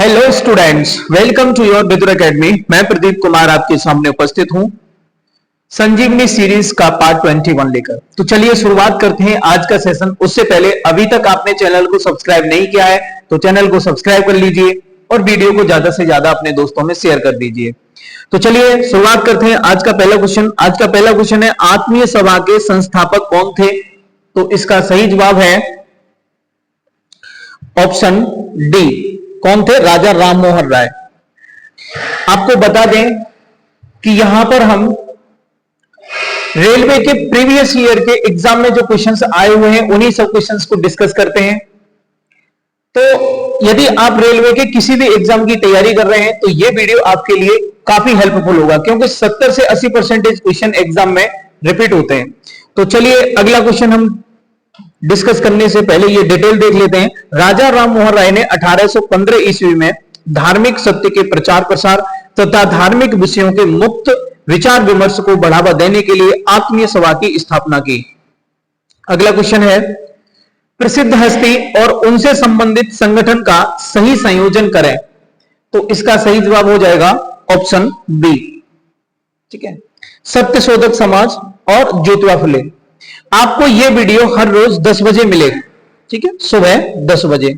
Hello students, welcome to your Vidur Academy. मैं प्रदीप कुमार आपके सामने उपस्थित हूं संजीवनी सीरीज का पार्ट 21 लेकर। तो चलिए शुरुआत करते हैं आज का सेशन। उससे पहले अभी तक आपने चैनल को सब्सक्राइब नहीं किया है तो चैनल को सब्सक्राइब कर लीजिए और वीडियो को ज्यादा से ज्यादा अपने दोस्तों में शेयर कर दीजिए। तो चलिए शुरुआत करते हैं आज का पहला क्वेश्चन। आज का पहला क्वेश्चन है, आत्मीय सभा के संस्थापक कौन थे? तो इसका सही जवाब है ऑप्शन डी। कौन थे? राजा राम मोहन राय। आपको बता दें कि यहां पर हम रेलवे के प्रीवियस ईयर के एग्जाम में जो क्वेश्चंस आए हुए हैं उन्हीं सब क्वेश्चंस को डिस्कस करते हैं। तो यदि आप रेलवे के किसी भी एग्जाम की तैयारी कर रहे हैं तो यह वीडियो आपके लिए काफी हेल्पफुल होगा, क्योंकि 70 से 80% क्वेश्चन एग्जाम में रिपीट होते हैं। तो चलिए अगला क्वेश्चन हम डिस्कस करने से पहले ये डिटेल देख लेते हैं। राजा राम मोहन राय ने 1815 ईस्वी में धार्मिक सत्य के प्रचार प्रसार तथा धार्मिक विषयों के मुक्त विचार विमर्श को बढ़ावा देने के लिए आत्मीय सभा की स्थापना की। अगला क्वेश्चन है, प्रसिद्ध हस्ती और उनसे संबंधित संगठन का सही संयोजन करें। तो इसका सही जवाब हो जाएगा ऑप्शन बी। ठीक है, सत्यशोधक समाज और ज्योतिबा फुले। आपको यह वीडियो हर रोज 10 बजे मिलेगा। ठीक है, सुबह 10 बजे।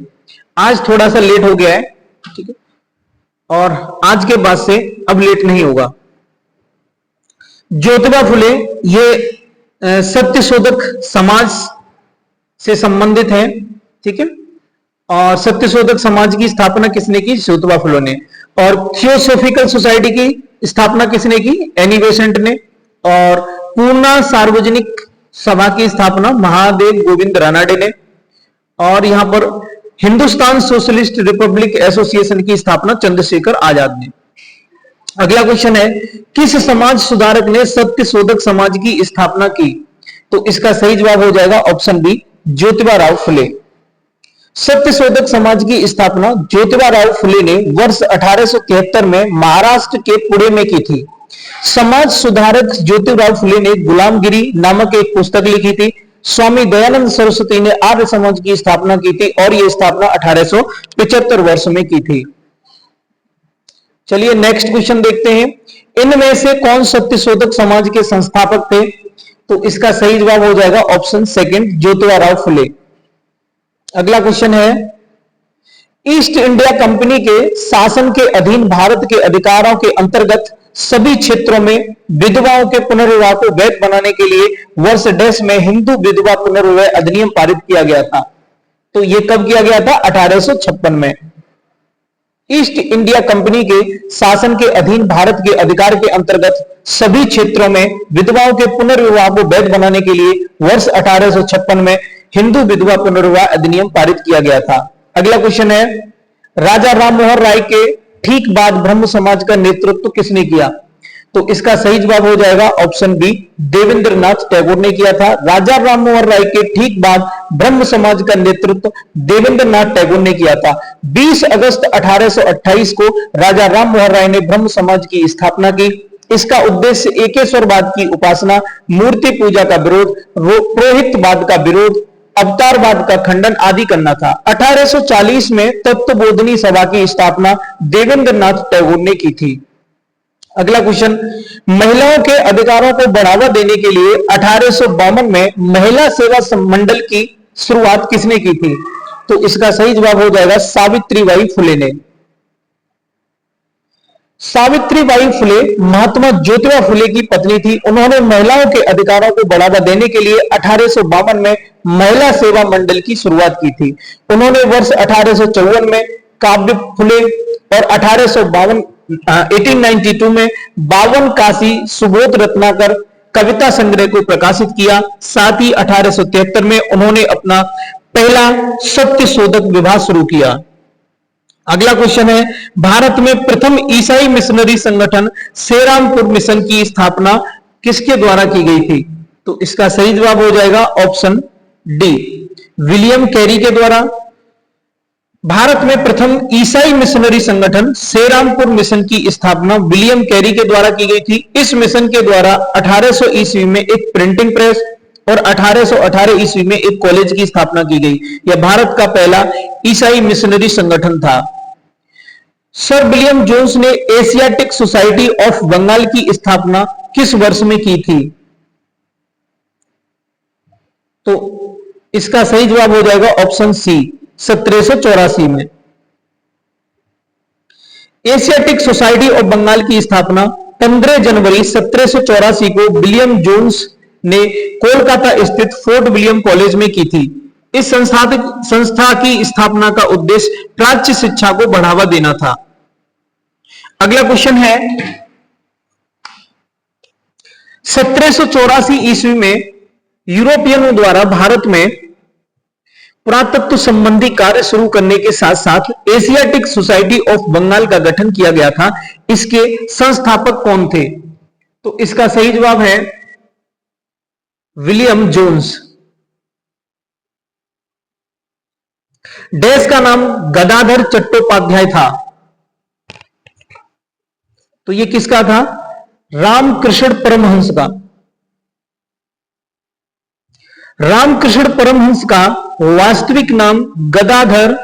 आज थोड़ा सा लेट हो गया है, ठीक है, और आज के बाद से अब लेट नहीं होगा। ज्योतिबा फुले ये सत्यशोधक समाज से संबंधित है। ठीक है, और सत्यशोधक समाज की स्थापना किसने की? ज्योतिबा फुले ने। और थियोसॉफिकल सोसाइटी की स्थापना किसने की? एनी बेसेंट ने। और पूर्णा सार्वजनिक सभा की स्थापना महादेव गोविंद रानाडे ने। और यहां पर हिंदुस्तान सोशलिस्ट रिपब्लिक एसोसिएशन की स्थापना चंद्रशेखर आजाद ने। अगला क्वेश्चन है, किस समाज सुधारक ने सत्यशोधक समाज की स्थापना की? तो इसका सही जवाब हो जाएगा ऑप्शन बी, ज्योतिबा राव फुले। सत्यशोधक समाज की स्थापना ज्योतिबा राव फुले ने वर्ष 1873 में महाराष्ट्र के पुणे में की थी। समाज सुधारक ज्योतिबा फुले ने गुलामगिरी नामक एक पुस्तक लिखी थी। स्वामी दयानंद सरस्वती ने आर्य समाज की स्थापना की थी और यह स्थापना 1875 वर्ष में की थी। चलिए नेक्स्ट क्वेश्चन देखते हैं, इनमें से कौन सत्यशोधक समाज के संस्थापक थे? तो इसका सही जवाब हो जाएगा ऑप्शन सेकंड, ज्योतिबा राव फुले। अगला क्वेश्चन है, ईस्ट इंडिया कंपनी के शासन के अधीन भारत के अधिकारों के अंतर्गत सभी क्षेत्रों में विधवाओं के पुनर्विवाह को वैध बनाने के लिए वर्ष डैश में हिंदू विधवा पुनर्विवाह अधिनियम पारित किया गया था। तो यह कब किया गया था? 1856 में। ईस्ट इंडिया कंपनी के शासन के अधीन भारत के अधिकार के अंतर्गत सभी क्षेत्रों में विधवाओं के पुनर्विवाह को वैध बनाने के लिए वर्ष 1856 में हिंदू विधवा पुनर्विवाह अधिनियम पारित किया गया था। अगला क्वेश्चन है, राजा राम मोहन राय के ठीक बाद ब्रह्म समाज का नेतृत्व किसने किया? तो इसका सही जवाब हो जाएगा ऑप्शन बी, देवेंद्रनाथ टैगोर ने किया था। राजा राम मोहन राय के ठीक बाद ब्रह्म समाज का नेतृत्व देवेंद्रनाथ टैगोर ने किया था। 20 अगस्त 1828 को राजा राम मोहन राय ने ब्रह्म समाज की स्थापना की। इसका उद्देश्य एकेश्वरवाद की उपासना, मूर्ति पूजा का विरोध, पुरोहितवाद का विरोध, अवतारवाद का खंडन आदि करना था। 1840 में तत्वबोधिनी सभा की स्थापना देवेंद्रनाथ टैगोर ने की थी। अगला क्वेश्चन, महिलाओं के अधिकारों को बढ़ावा देने के लिए 1852 में महिला सेवा मंडल की शुरुआत किसने की थी? तो इसका सही जवाब हो जाएगा सावित्रीबाई फुले ने। सावित्रीबाई फुले महात्मा ज्योतिबा फुले की पत्नी थी। उन्होंने महिलाओं के अधिकारों को बढ़ावा देने के लिए 1852 में महिला सेवा मंडल की शुरुआत की थी। उन्होंने वर्ष 1854 में काव्य फुले और 1892 में 52 काशी सुबोध रत्नाकर कविता संग्रह को प्रकाशित किया। साथ ही 1873 में उन्होंने अपना पहला सत्यशोधक विवाह शुरू किया। अगला क्वेश्चन है, भारत में प्रथम ईसाई मिशनरी संगठन सेरामपुर मिशन की स्थापना किसके द्वारा की गई थी? तो इसका सही जवाब हो जाएगा ऑप्शन डी, विलियम कैरी के द्वारा। भारत में प्रथम ईसाई मिशनरी संगठन सेरामपुर मिशन की स्थापना विलियम कैरी के द्वारा की गई थी। इस मिशन के द्वारा 1800 ईस्वी में एक प्रिंटिंग प्रेस और 1818 ईस्वी में एक कॉलेज की स्थापना की गई। यह भारत का पहला ईसाई मिशनरी संगठन था। सर विलियम जोन्स ने एशियाटिक सोसाइटी ऑफ बंगाल की स्थापना किस वर्ष में की थी? तो इसका सही जवाब हो जाएगा ऑप्शन सी, 1784 में। एशियाटिक सोसाइटी ऑफ बंगाल की स्थापना 15 जनवरी 1784 को विलियम जोन्स ने कोलकाता स्थित फोर्ट विलियम कॉलेज में की थी। इस संस्था की स्थापना का उद्देश्य प्राच्य शिक्षा को बढ़ावा देना था। अगला क्वेश्चन है, 1784 ईस्वी में यूरोपियनों द्वारा भारत में पुरातत्व संबंधी कार्य शुरू करने के साथ साथ एशियाटिक सोसाइटी ऑफ बंगाल का गठन किया गया था। इसके संस्थापक कौन थे? तो इसका सही जवाब है विलियम जोन्स। देश का नाम गदाधर चट्टोपाध्याय था। तो ये किसका था? रामकृष्ण परमहंस का। रामकृष्ण परमहंस का वास्तविक नाम गदाधर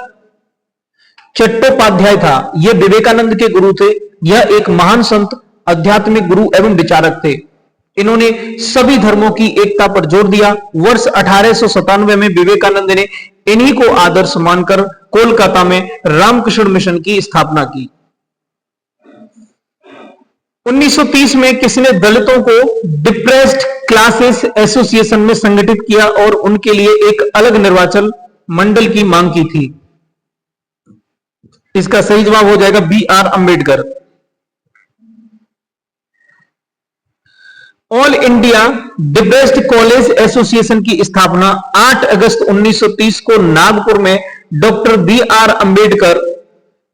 चट्टोपाध्याय था। यह विवेकानंद के गुरु थे। यह एक महान संत, आध्यात्मिक गुरु एवं विचारक थे। इन्होंने सभी धर्मों की एकता पर जोर दिया। वर्ष 1897 में विवेकानंद ने इन्हीं को आदर्श मानकर कोलकाता में रामकृष्ण मिशन की स्थापना की। 1930 में किसने दलितों को डिप्रेस्ड क्लासेस एसोसिएशन में संगठित किया और उनके लिए एक अलग निर्वाचन मंडल की मांग की थी? इसका सही जवाब हो जाएगा B R Ambedkar. All India depressed college association की स्थापना 8 अगस्त 1930 को नागपुर में डॉक्टर बी आर अंबेडकर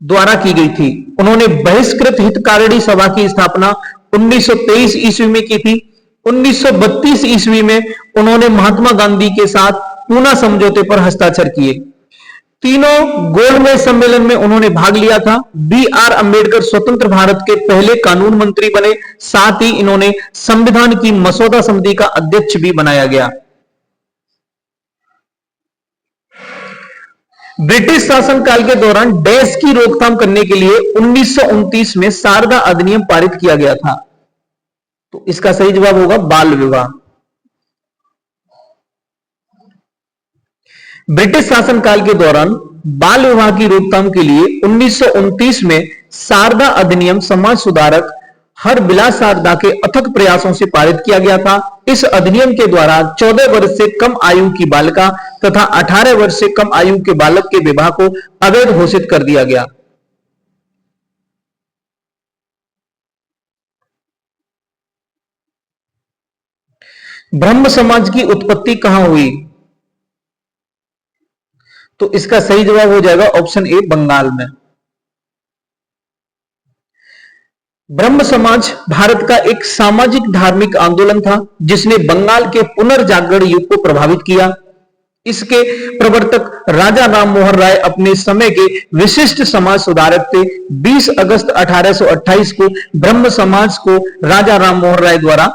द्वारा की गई थी। उन्होंने बहिष्कृत हितकारिणी सभा की स्थापना 1923 ईस्वी में की थी। 1932 ईस्वी में उन्होंने महात्मा गांधी के साथ पूना समझौते पर हस्ताक्षर किए। तीनों गोलमेज सम्मेलन में उन्होंने भाग लिया था। बी आर अंबेडकर स्वतंत्र भारत के पहले कानून मंत्री बने। साथ ही इन्होंने संविधान की मसौदा समिति का अध्यक्ष भी बनाया गया। ब्रिटिश शासनकाल के दौरान डैश की रोकथाम करने के लिए 1929 में शारदा अधिनियम पारित किया गया था। तो इसका सही जवाब होगा बाल विवाह। ब्रिटिश शासनकाल के दौरान बाल विवाह की रोकथाम के लिए 1929 में शारदा अधिनियम समाज सुधारक हरबिलास शारदा के अथक प्रयासों से पारित किया गया था। इस अधिनियम के द्वारा 14 वर्ष से कम आयु की बालिका तथा 18 वर्ष से कम आयु के बालक के विवाह को अवैध घोषित कर दिया गया। ब्रह्म समाज की उत्पत्ति कहां हुई? तो इसका सही जवाब हो जाएगा ऑप्शन ए, बंगाल में। ब्रह्म समाज भारत का एक सामाजिक धार्मिक आंदोलन था जिसने बंगाल के पुनर्जागरण युग को प्रभावित किया। इसके प्रवर्तक राजा राममोहन राय अपने समय के विशिष्ट समाज सुधारक थे। 20 अगस्त 1828 को ब्रह्म समाज को राजा राममोहन राय द्वारा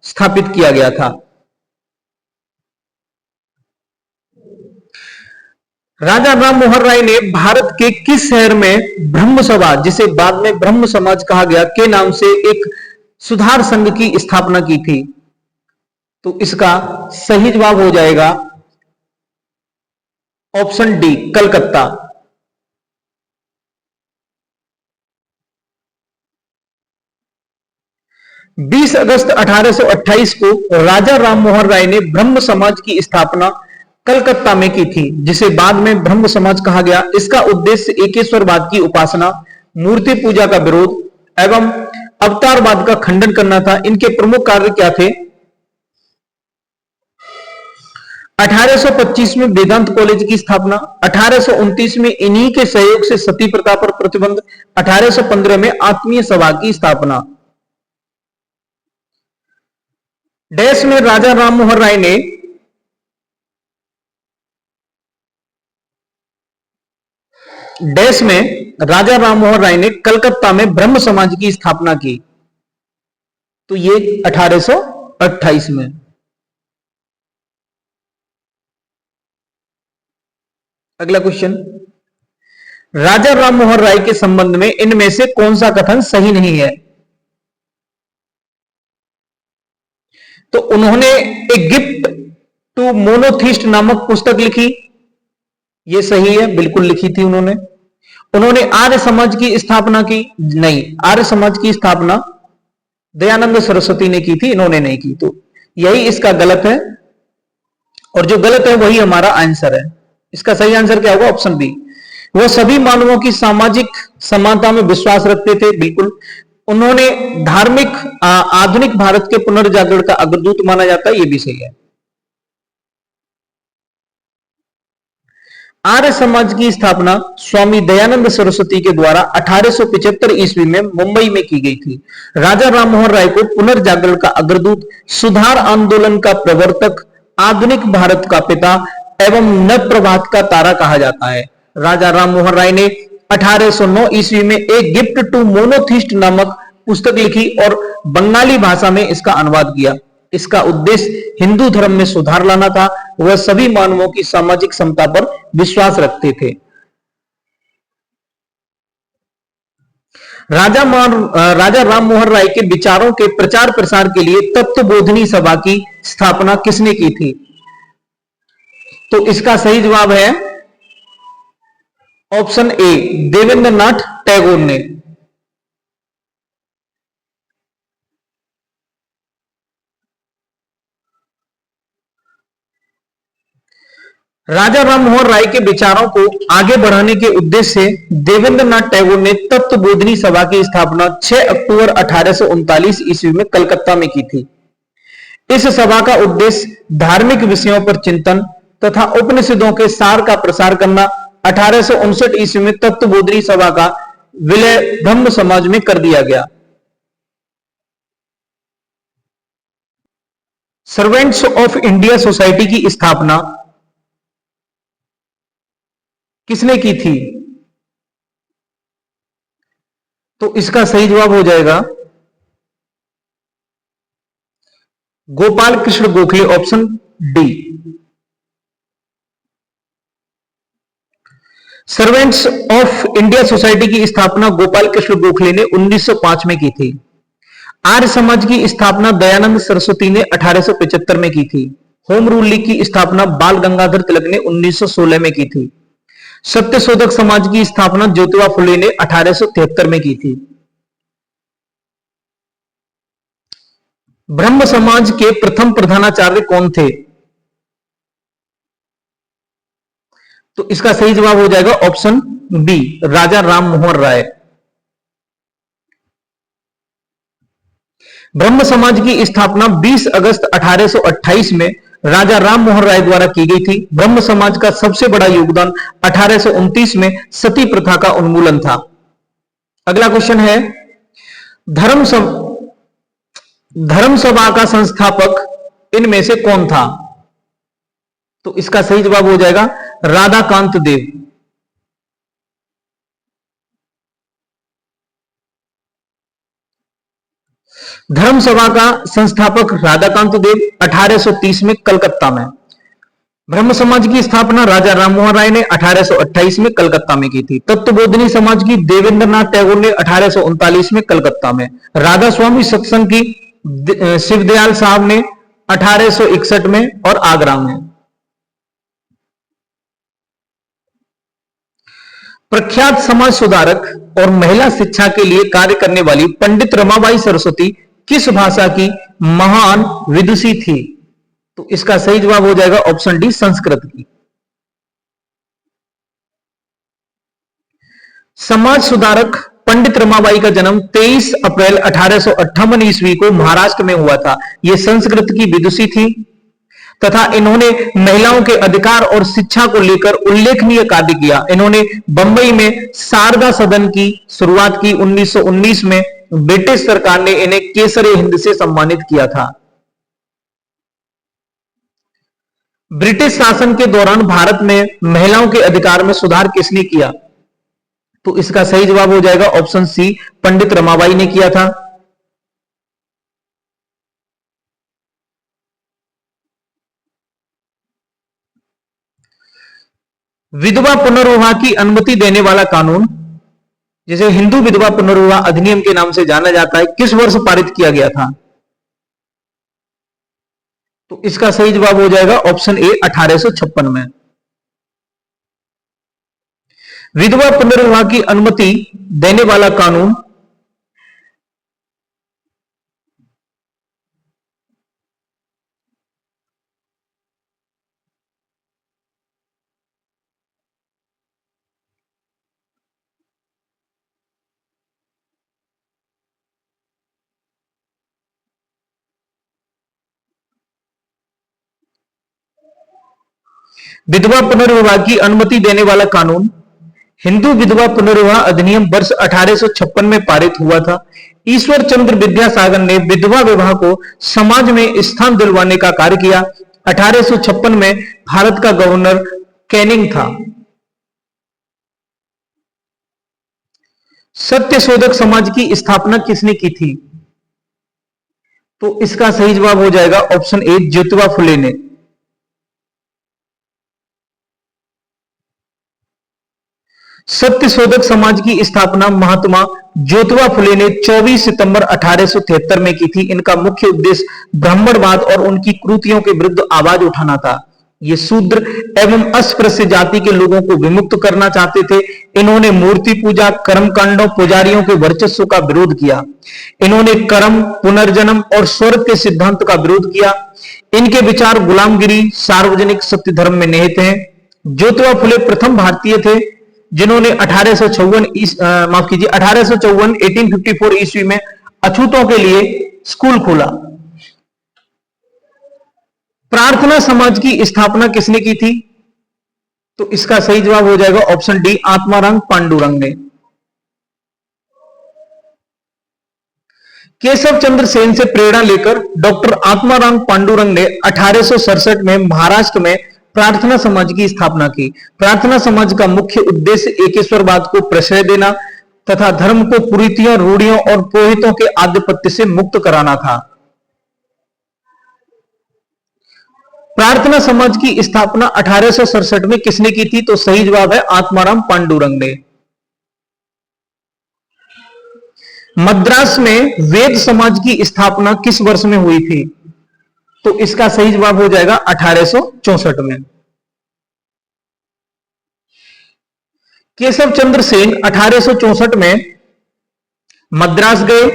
स्थापित किया गया था। राजा राममोहन राय ने भारत के किस शहर में ब्रह्म सभा, जिसे बाद में ब्रह्म समाज कहा गया, के नाम से एक सुधार संघ की स्थापना की थी? तो इसका सही जवाब हो जाएगा ऑप्शन डी, कलकत्ता। बीस अगस्त 1828 को राजा राममोहन राय ने ब्रह्म समाज की स्थापना कलकत्ता में की थी, जिसे बाद में ब्रह्म समाज कहा गया। इसका उद्देश्य एकेश्वरवाद की उपासना, मूर्ति पूजा का विरोध एवं अवतारवाद का खंडन करना था। इनके प्रमुख कार्य क्या थे? 1825 में वेदांत कॉलेज की स्थापना, 1829 में इन्हीं के सहयोग से सती प्रथा पर प्रतिबंध, 1815 में आत्मीय सभा की स्थापना। देश में राजा राममोहन राय ने कलकत्ता में ब्रह्म समाज की स्थापना की। तो ये 1828 में। अगला क्वेश्चन, राजा राममोहन राय के संबंध में इनमें से कौन सा कथन सही नहीं है? तो उन्होंने एक गिफ्ट टू मोनोथिस्ट नामक पुस्तक लिखी, यह सही है, बिल्कुल लिखी थी उन्होंने। उन्होंने आर्य समाज की स्थापना की? नहीं, आर्य समाज की स्थापना दयानंद सरस्वती ने की थी, इन्होंने नहीं की। तो यही इसका गलत है, और जो गलत है वही हमारा आंसर है। इसका सही आंसर क्या होगा? Option B. वह सभी मानवों की सामाजिक समानता में विश्वास रखते थे, बिल्कुल। उन्होंने धार्मिक आधुनिक भारत के पुनर्जागरण का अग्रदूत माना जाता है, यह भी सही है। आर्य समाज की स्थापना स्वामी दयानंद सरस्वती के द्वारा 1875 ईस्वी में मुंबई में की गई थी। राजा राममोहन राय को पुनर्जागरण का अग्रदूत, सुधार आंदोलन का प्रवर्तक, आधुनिक भारत का पिता एवं नव प्रभात का तारा कहा जाता है। राजा राममोहन राय ने 1809 ईस्वी में एक गिफ्ट टू मोनोथिस्ट नामक पुस्तक लिखी और बंगाली भाषा में इसका अनुवाद किया। इसका उद्देश्य हिंदू धर्म में सुधार लाना था। वह सभी मानवों की सामाजिक समता पर विश्वास रखते थे। राजा राममोहन राय के विचारों के प्रचार प्रसार के लिए तत्वबोधिनी सभा की स्थापना किसने की थी? तो इसका सही जवाब है ऑप्शन ए, देवेंद्रनाथ टैगोर ने। राजा राममोहन राय के विचारों को आगे बढ़ाने के उद्देश्य से देवेंद्रनाथ टैगोर ने तत्वबोधिनी सभा की स्थापना 6 अक्टूबर 1839 ईस्वी में कलकत्ता में की थी। इस सभा का उद्देश्य धार्मिक विषयों पर चिंतन तथा उपनिषदों के सार का प्रसार करना। 1859 ईस्वी में तत्वबोधिनी सभा का विलय ब्रह्म समाज में कर दिया गया। सर्वेंट्स ऑफ इंडिया सोसाइटी की स्थापना किसने की थी? तो इसका सही जवाब हो जाएगा Gopal Krishna Gokhale, option D. Servants of India society की स्थापना गोपाल कृष्ण गोखले ने 1905 में की थी। आर्य समाज की स्थापना दयानंद सरस्वती ने 1875 में की थी। होम रूल लीग की स्थापना बाल गंगाधर तिलक ने 1916 में की थी। सत्यशोधक समाज की स्थापना ज्योतिबा फुले ने 1873 में की थी। ब्रह्म समाज के प्रथम प्रधानाचार्य कौन थे? तो इसका सही जवाब हो जाएगा ऑप्शन बी, राजा राममोहन राय। ब्रह्म समाज की स्थापना 20 अगस्त 1828 में राजा राममोहन राय द्वारा की गई थी। ब्रह्म समाज का सबसे बड़ा योगदान 1829 में सती प्रथा का उन्मूलन था। अगला क्वेश्चन है, धर्म धर्म सभा का संस्थापक इनमें से कौन था? तो इसका सही जवाब हो जाएगा राधाकांत देव। धर्म सभा का संस्थापक राधाकांत देव 1830 में कलकत्ता में। ब्रह्म समाज की स्थापना राजा राममोहन राय ने 1828 में कलकत्ता में की थी। तत्वबोधिनी समाज की देवेंद्रनाथ टैगोर ने 1839 में कलकत्ता में। राधा स्वामी सत्संग की शिवदयाल साहब ने 1861 में और आगरा में। प्रख्यात समाज सुधारक और महिला शिक्षा के लिए कार्य करने वाली पंडित रमाबाई सरस्वती किस भाषा की महान विदुषी थी? तो इसका सही जवाब हो जाएगा ऑप्शन डी, संस्कृत की। समाज सुधारक पंडित रमाबाई का जन्म 23 अप्रैल 1858 ईस्वी को महाराष्ट्र में हुआ था। यह संस्कृत की विदुषी थी तथा इन्होंने महिलाओं के अधिकार और शिक्षा को लेकर उल्लेखनीय कार्य किया। इन्होंने बंबई में शारदा सदन की शुरुआत की। 1919 में ब्रिटिश सरकार ने इन्हें केसरे हिंद से सम्मानित किया था। ब्रिटिश शासन के दौरान भारत में महिलाओं के अधिकार में सुधार किसने किया? तो इसका सही जवाब हो जाएगा ऑप्शन सी, पंडित रमाबाई ने किया था। विधवा पुनर्विवाह की अनुमति देने वाला कानून, जिसे हिंदू विधवा पुनर्विवाह अधिनियम के नाम से जाना जाता है, किस वर्ष पारित किया गया था? तो इसका सही जवाब हो जाएगा ऑप्शन ए 1856 में। विधवा पुनर्विवाह की अनुमति देने वाला कानून विधवा पुनर्विवाह की अनुमति देने वाला कानून हिंदू विधवा पुनर्विवाह अधिनियम वर्ष 1856 में पारित हुआ था। ईश्वर चंद्र विद्यासागर ने विधवा विवाह को समाज में स्थान दिलवाने का कार्य किया। 1856 में भारत का गवर्नर कैनिंग था। सत्यशोधक समाज की स्थापना किसने की थी? तो इसका सही जवाब हो जाएगा ऑप्शन ए ज्योतिबा फुले ने। सत्यशोधक समाज की स्थापना महात्मा ज्योतिबा फुले ने 24 सितंबर 1873 में की थी। इनका मुख्य उद्देश्य ब्राह्मणवाद और उनकी कुरीतियों के विरुद्ध आवाज उठाना था। ये शूद्र एवं अस्पृश्य जाति के लोगों को विमुक्त करना चाहते थे। इन्होंने मूर्ति पूजा, कर्मकांडों, पुजारियों के वर्चस्व का विरोध किया। इन्होंने कर्म, पुनर्जन्म और स्वर्ग के सिद्धांत का विरोध किया। इनके विचार गुलामगिरी, सार्वजनिक सत्य धर्म में निहित हैं। ज्योतिबा फुले प्रथम भारतीय थे जिन्होंने 1854 ईस्वी में अछूतों के लिए स्कूल खोला। प्रार्थना समाज की स्थापना किसने की थी? तो इसका सही जवाब हो जाएगा ऑप्शन डी आत्माराम पांडुरंग ने। केशव चंद्र सेन से प्रेरणा लेकर डॉक्टर आत्माराम पांडुरंग ने 1867 में महाराष्ट्र में प्रार्थना समाज की स्थापना की। प्रार्थना समाज का मुख्य उद्देश्य एकेश्वरवाद को प्रश्रय देना तथा धर्म को कुरीतियों, रूढ़ियों और पुरोहितों के आधिपत्य से मुक्त कराना था। प्रार्थना समाज की स्थापना 1867 में किसने की थी? तो सही जवाब है आत्माराम पांडुरंग ने। मद्रास में वेद समाज की स्थापना किस वर्ष में हुई थी? तो इसका सही जवाब हो जाएगा 1864 में। केशव चंद्र सेन 1864 में मद्रास गए।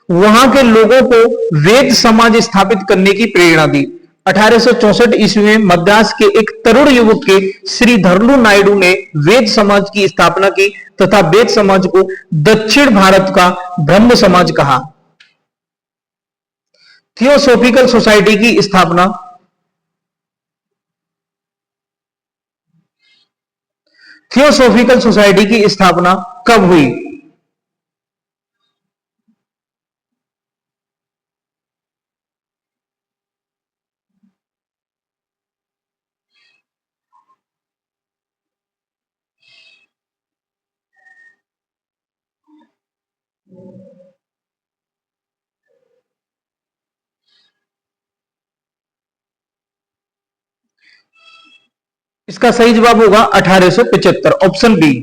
वहां के लोगों को वेद समाज स्थापित करने की प्रेरणा दी। 1864 ईस्वी में मद्रास के एक तरुण युवक के श्री धरलू नायडू ने वेद समाज की स्थापना की तथा वेद समाज को दक्षिण भारत का ब्रह्म समाज कहा। थियोसॉफिकल सोसाइटी की स्थापना थियोसॉफिकल सोसाइटी की स्थापना कब हुई? इसका सही जवाब होगा 1875 ऑप्शन बी।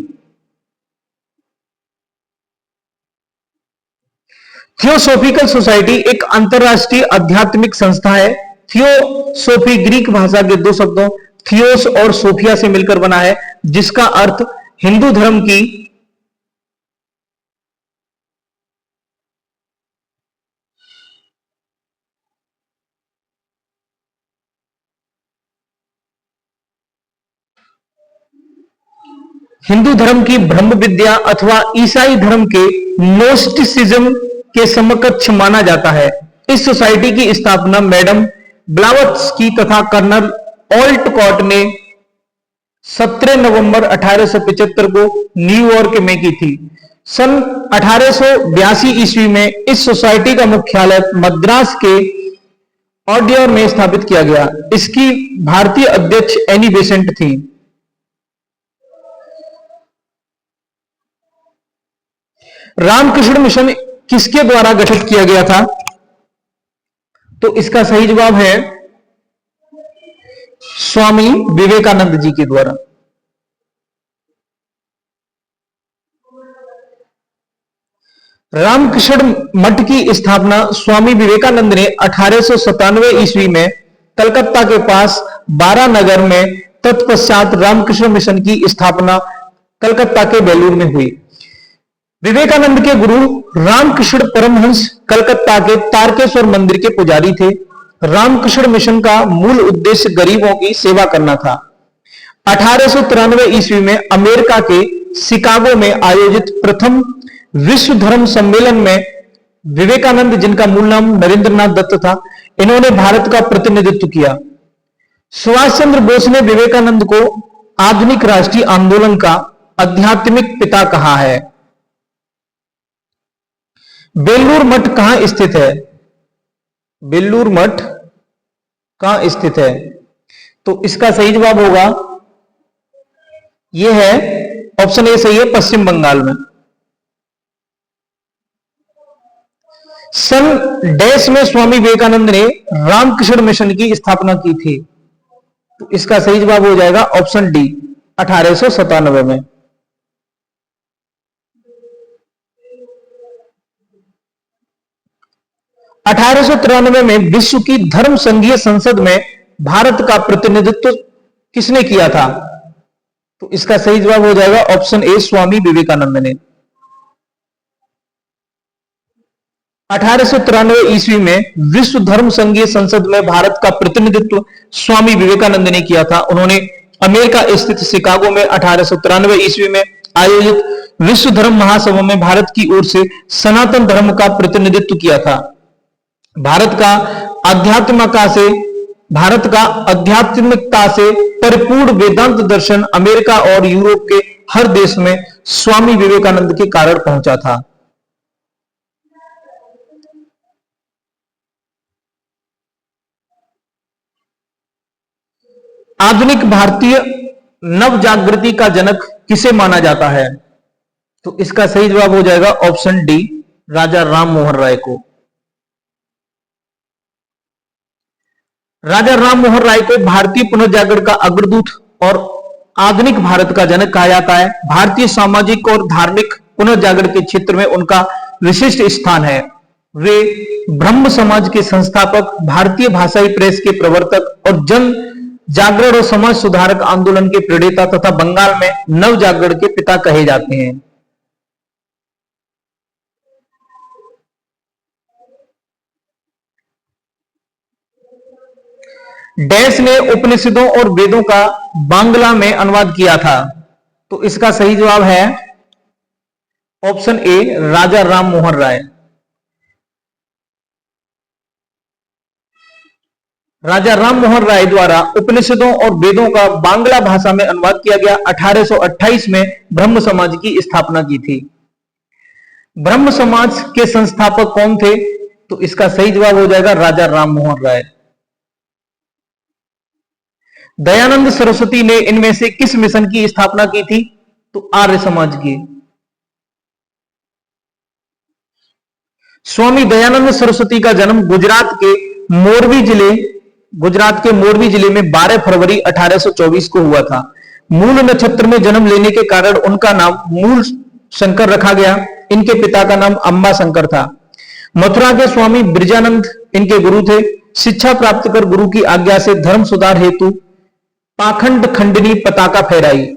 थियोसॉफिकल सोसाइटी एक अंतरराष्ट्रीय आध्यात्मिक संस्था है। थियोसॉफी ग्रीक भाषा के दो शब्दों थियोस और सोफिया से मिलकर बना है, जिसका अर्थ हिंदू धर्म की ब्रह्म विद्या अथवा ईसाई धर्म के नोस्टिसिज्म के समकक्ष माना जाता है। इस सोसाइटी की स्थापना मैडम ब्लावत्स्की तथा कर्नल ओल्टकॉट ने 17 नवंबर 1875 को न्यूयॉर्क में की थी। सन 1882 ईस्वी में इस सोसाइटी का मुख्यालय मद्रास के ऑडियर में स्थापित किया गया। इसकी भारतीय अध्यक्ष एनी बेसेंट थी। रामकृष्ण मिशन किसके द्वारा गठित किया गया था? तो इसका सही जवाब है स्वामी विवेकानंद जी के द्वारा। रामकृष्ण मठ की स्थापना स्वामी विवेकानंद ने 1897 ईस्वी में कलकत्ता के पास बारा नगर में, तत्पश्चात रामकृष्ण मिशन की स्थापना कलकत्ता के बेलूर में हुई। विवेकानंद के गुरु रामकृष्ण परमहंस कलकत्ता के तारकेश्वर मंदिर के पुजारी थे। रामकृष्ण मिशन का मूल उद्देश्य गरीबों की सेवा करना था। 1893 ईस्वी में अमेरिका के शिकागो में आयोजित प्रथम विश्व धर्म सम्मेलन में विवेकानंद, जिनका मूल नाम नरेंद्रनाथ दत्त था, इन्होंने भारत का प्रतिनिधित्व किया। सुभाष चंद्र बोस ने विवेकानंद को आधुनिक राष्ट्रीय आंदोलन का आध्यात्मिक पिता कहा है। बेलूर मठ कहां स्थित है? बेलूर मठ कहां स्थित है? तो इसका सही जवाब होगा, यह है ऑप्शन ए सही है, पश्चिम बंगाल में। सन डैश में स्वामी विवेकानंद ने रामकृष्ण मिशन की स्थापना की थी। तो इसका सही जवाब हो जाएगा ऑप्शन डी, 1897 में। (1893) में विश्व की धर्म संघीय संसद में भारत का प्रतिनिधित्व किसने किया था? तो इसका सही जवाब हो जाएगा ऑप्शन ए, स्वामी विवेकानंद ने। 1893 ईस्वी में विश्व धर्म संघीय संसद में भारत का प्रतिनिधित्व स्वामी विवेकानंद ने किया था। उन्होंने अमेरिका स्थित शिकागो में 1893 ईस्वी में आयोजित विश्व धर्म महासभा में भारत की ओर से सनातन धर्म का प्रतिनिधित्व किया था। भारत का आध्यात्मिकता से परिपूर्ण वेदांत दर्शन अमेरिका और यूरोप के हर देश में स्वामी विवेकानंद के कारण पहुंचा था। आधुनिक भारतीय नव जागृति का जनक किसे माना जाता है? तो इसका सही जवाब हो जाएगा ऑप्शन डी, राजा राम मोहन राय को। राजा राम मोहन राय को भारतीय पुनर्जागरण का अग्रदूत और आधुनिक भारत का जनक कहा जाता है। भारतीय सामाजिक और धार्मिक पुनर्जागरण के क्षेत्र में उनका विशिष्ट स्थान है। वे ब्रह्म समाज के संस्थापक, भारतीय भाषाई प्रेस के प्रवर्तक और जन जागरण और समाज सुधारक आंदोलन के प्रणेता तथा बंगाल में नव जागरण के पिता कहे जाते हैं। डैश ने उपनिषदों और वेदों का बांग्ला में अनुवाद किया था। तो इसका सही जवाब है ऑप्शन ए, राजा राम मोहन राय। राजा राम मोहन राय द्वारा उपनिषदों और वेदों का बांग्ला भाषा में अनुवाद किया गया। 1828 में ब्रह्म समाज की स्थापना की थी। ब्रह्म समाज के संस्थापक कौन थे? तो इसका सही जवाब हो जाएगा राजा राम मोहन राय। दयानंद सरस्वती ने इनमें से किस मिशन की स्थापना की थी? तो आर्य समाज की। स्वामी दयानंद सरस्वती का जन्म गुजरात के मोरबी जिले में 12 फरवरी 1824 को हुआ था। मूल नक्षत्र में जन्म लेने के कारण उनका नाम मूल शंकर रखा गया। इनके पिता का नाम अंबा शंकर था। मथुरा के स्वामी ब्रजानंद इनके गुरु थे। शिक्षा प्राप्त कर गुरु की आज्ञा से धर्म सुधार हेतु पाखंड खंडनी पताका फहराई।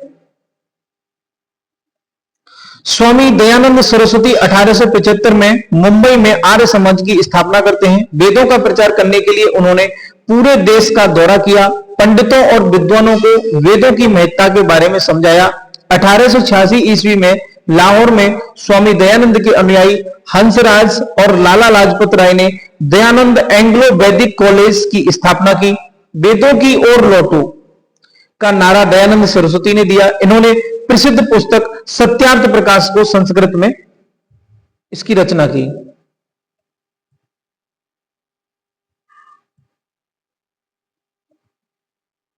स्वामी दयानंद सरस्वती 1875 में मुंबई में आर्य समाज की स्थापना करते हैं। वेदों का प्रचार करने के लिए उन्होंने पूरे देश का दौरा किया। पंडितों और विद्वानों को वेदों की महत्ता के बारे में समझाया। 1886 ईस्वी में लाहौर में स्वामी दयानंद के अनुयायी हंसराज और लाला लाजपत राय ने दयानंद एंग्लो वैदिक कॉलेज की स्थापना की। वेदों की ओर लौटो का नारा दयानंद सरस्वती ने दिया। इन्होंने प्रसिद्ध पुस्तक सत्यार्थ प्रकाश को संस्कृत में इसकी रचना की।